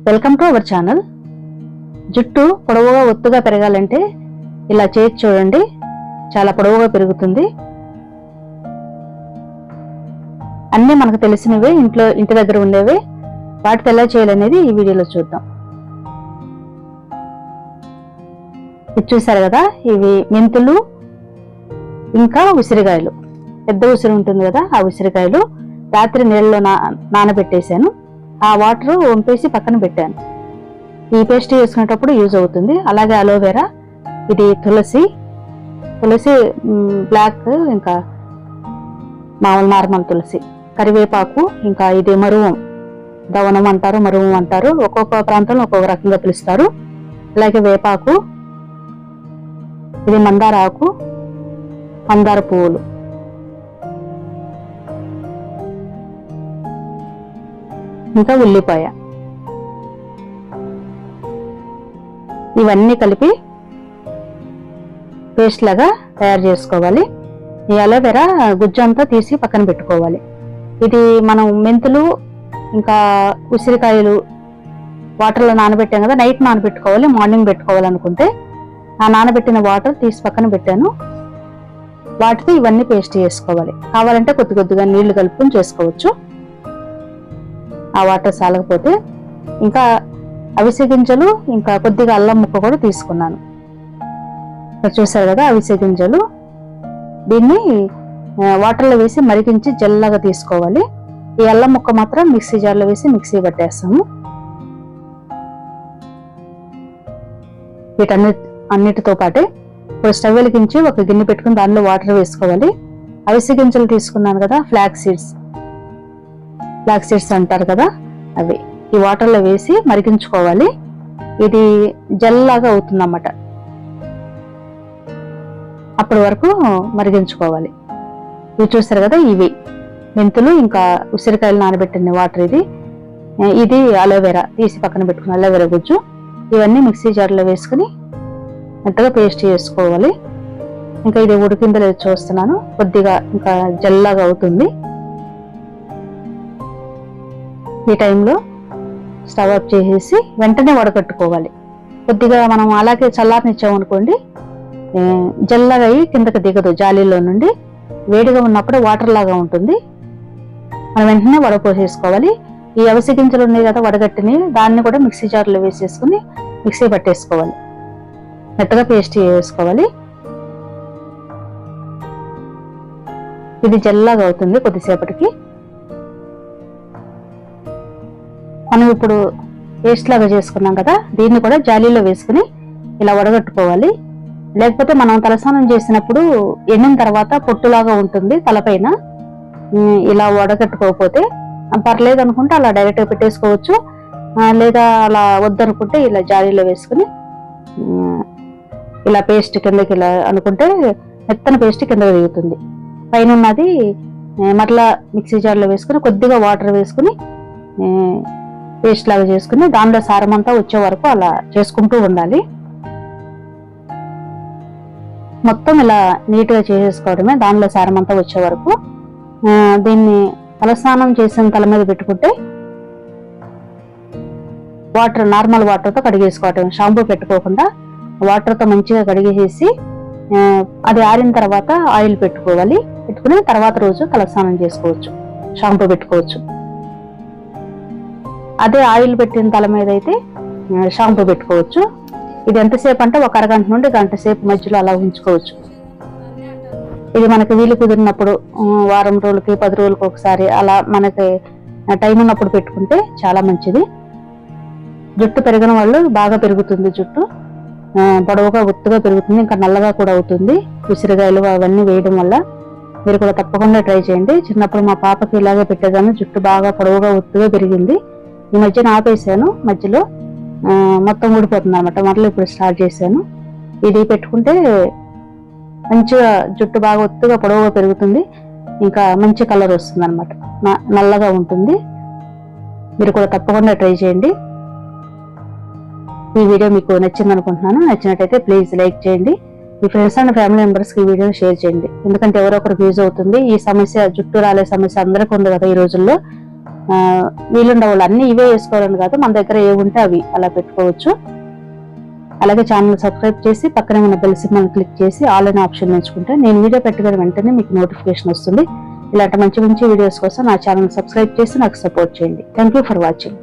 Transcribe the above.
Welcome to our channel. జుట్టు పొడవుగా ఒత్తుగా పెరగాలంటే ఇలా చేసి చూడండి, చాలా పొడవుగా పెరుగుతుంది. అన్నీ మనకు తెలిసినవే, ఇంటి దగ్గర ఉండేవే. వాటికి ఎలా చేయాలనేది ఈ వీడియోలో చూద్దాం. ఇది చూసారు కదా, ఇవి మెంతులు ఇంకా ఉసిరికాయలు. పెద్ద ఉసిరి ఉంటుంది కదా, ఆ ఉసిరికాయలు రాత్రి నీళ్ళలో నానబెట్టేశాను. ఆ వాటర్ వంపేసి పక్కన పెట్టాను. ఈ పేస్ట్ చేసుకునేటప్పుడు యూజ్ అవుతుంది. అలాగే అలోవెరా, ఇది తులసి బ్లాక్, ఇంకా మామూలు నార్మల్ తులసి, కరివేపాకు, ఇంకా ఇది మరువం, దవనం అంటారు, మరువం అంటారు, ఒక్కొక్క ప్రాంతంలో ఒక్కొక్క రకంగా పిలుస్తారు. అలాగే వేపాకు, ఇది మందార ఆకు, మందార పువ్వులు, ఇంకా ఉల్లిపాయ, ఇవన్నీ కలిపి పేస్ట్ లాగా తయారు చేసుకోవాలి. ఈ అలోవెరా గుజ్జంతా తీసి పక్కన పెట్టుకోవాలి. ఇది మనం మెంతులు ఇంకా ఉసిరికాయలు వాటర్లో నానబెట్టాం కదా, నైట్ నానబెట్టుకోవాలి, మార్నింగ్ పెట్టుకోవాలనుకుంటే ఆ నానబెట్టిన వాటర్ తీసి పక్కన పెట్టాను. వాటితో ఇవన్నీ పేస్ట్ చేసుకోవాలి. కావాలంటే కొద్ది కొద్దిగా నీళ్లు కలుపుకొని చేసుకోవచ్చు. ఆ వాటర్ సాలకపోతే ఇంకా అవిసె గింజలు, ఇంకా కొద్దిగా అల్లం ముక్క కూడా తీసుకున్నాను. చూసారు కదా అవిసె గింజలు, దీన్ని వాటర్లో వేసి మరిగించి జల్లగా తీసుకోవాలి. ఈ అల్లం ముక్క మాత్రం మిక్సీ జార్లో వేసి మిక్సీ పట్టేస్తాము. వీటన్నిటితో పాటే ఇప్పుడు స్టవ్ వెలిగించి ఒక గిన్నె పెట్టుకుని దానిలో వాటర్ వేసుకోవాలి. అవిసె గింజలు తీసుకున్నాను కదా, ఫ్లాక్ సీడ్స్ అంటారు కదా, అవి ఈ వాటర్లో వేసి మరిగించుకోవాలి. ఇది జెల్లాగా అవుతుందన్నమాట. అప్పటి వరకు మరిగించుకోవాలి. ఇవి చూసారు కదా, ఇవి మెంతులు ఇంకా ఉసిరికాయలు నానబెట్టిన వాటర్, ఇది అలోవెరా తీసి పక్కన పెట్టుకున్న అలోవెరా గుజ్జు. ఇవన్నీ మిక్సీ జార్లో వేసుకుని మెత్తగా పేస్ట్ చేసుకోవాలి. ఇంకా ఇది ఉడికిందో లేదో చూస్తున్నాను, కొద్దిగా ఇంకా జెల్లాగా అవుతుంది. ఈ టైంలో స్టవ్ ఆఫ్ చేసేసి వెంటనే వడకట్టుకోవాలి. కొద్దిగా మనం అలాగే చల్లారనిచ్చామనుకోండి, జల్లగా అయ్యి కిందకి దిగదు. జాలీలో నుండి వేడిగా ఉన్నప్పుడు వాటర్ లాగా ఉంటుంది. మనం వెంటనే వడపోసేసుకోవాలి. ఈ అవిసె గింజలు ఉన్నాయి కదా వడగట్టిని, దాన్ని కూడా మిక్సీ జార్లో వేసేసుకుని మిక్సీ పట్టేసుకోవాలి. మెత్తగా పేస్ట్ చేసుకోవాలి. ఇది జల్లగా అవుతుంది కొద్దిసేపటికి. మనం ఇప్పుడు పేస్ట్ లాగా చేసుకున్నాం కదా, దీన్ని కూడా జాలీలో వేసుకుని ఇలా వడగట్టుకోవాలి. లేకపోతే మనం తలస్నానం చేసినప్పుడు ఎండిన తర్వాత పొట్టులాగా ఉంటుంది తలపైన. ఇలా వడగట్టుకోకపోతే పర్లేదు అనుకుంటే అలా డైరెక్ట్గా పెట్టేసుకోవచ్చు. లేదా అలా వద్దనుకుంటే ఇలా జాలీలో వేసుకుని ఇలా పేస్ట్ కిందకి ఇలా అనుకుంటే మెత్తన పేస్ట్ కిందకి దిగుతుంది. పైన ఉన్నది మరలా మిక్సీ జార్లో వేసుకుని కొద్దిగా వాటర్ వేసుకుని పేస్ట్ లాగా చేసుకుని దానిలో సారం అంతా వచ్చే వరకు అలా చేసుకుంటూ ఉండాలి. మొత్తం ఇలా నీట్గా చేసేసుకోవడమే, దానిలో సారం అంతా వచ్చే వరకు. దీన్ని తలస్నానం చేసిన తల మీద పెట్టుకుంటే నార్మల్ వాటర్తో కడిగేసుకోవటం, షాంపూ పెట్టుకోకుండా వాటర్తో మంచిగా కడిగేసి అది ఆరిన తర్వాత ఆయిల్ పెట్టుకుని తర్వాత రోజు తలస్నానం చేసుకోవచ్చు, షాంపూ పెట్టుకోవచ్చు. అదే ఆయిల్ పెట్టిన తల మీద అయితే షాంపూ పెట్టుకోవచ్చు. ఇది ఎంతసేపు అంటే ఒక అరగంట నుండి గంట సేపు మధ్యలో అలా ఉంచుకోవచ్చు. ఇది మనకి వీలు కుదిరినప్పుడు వారం రోజులకి 10 రోజులకి ఒకసారి అలా మనకి టైం ఉన్నప్పుడు పెట్టుకుంటే చాలా మంచిది. జుట్టు పెరిగిన వాళ్ళు బాగా పెరుగుతుంది, జుట్టు పొడవుగా ఒత్తుగా పెరుగుతుంది, ఇంకా నల్లగా కూడా అవుతుంది. ఉసిరికాయలు అవన్నీ వేయడం వల్ల మీరు కూడా తప్పకుండా ట్రై చేయండి. చిన్నప్పుడు మా పాపకి ఇలాగే పెట్టేదాన్ని, జుట్టు బాగా పొడవుగా ఒత్తుగా పెరిగింది. ఈ మధ్యన ఆపేసాను, మధ్యలో మొత్తం ఊడిపోతుంది అనమాట. మళ్ళీ ఇప్పుడు స్టార్ట్ చేశాను. ఇది పెట్టుకుంటే మంచిగా జుట్టు బాగా ఒత్తుగా పొడవుగా పెరుగుతుంది, ఇంకా మంచి కలర్ వస్తుంది అనమాట, నల్లగా ఉంటుంది. మీరు కూడా తప్పకుండా ట్రై చేయండి. ఈ వీడియో మీకు నచ్చింది అనుకుంటున్నాను. నచ్చినట్టయితే ప్లీజ్ లైక్ చేయండి. మీ ఫ్రెండ్స్ అండ్ ఫ్యామిలీ మెంబర్స్కి ఈ వీడియోని షేర్ చేయండి. ఎందుకంటే ఎవరో ఒకరికి యూజ్ అవుతుంది. ఈ సమస్య, జుట్టు రాలే సమస్య అందరికీ ఉంది కదా ఈ రోజుల్లో. వీలుండే వాళ్ళు అన్ని ఇవే వేసుకోవాలని కాదు, మన దగ్గర ఏ ఉంటే అవి అలా పెట్టుకోవచ్చు. అలాగే ఛానల్ సబ్స్క్రైబ్ చేసి పక్కనే ఉన్న బెల్ సింబల్ క్లిక్ చేసి ఆల్ అనే ఆప్షన్ ఎంచుకుంటే నేను వీడియో పెట్టగానే వెంటనే మీకు నోటిఫికేషన్ వస్తుంది. ఇలాంటి మంచి మంచి వీడియోస్ కోసం నా ఛానల్ సబ్స్క్రైబ్ చేసి నాకు సపోర్ట్ చేయండి. Thank you for watching.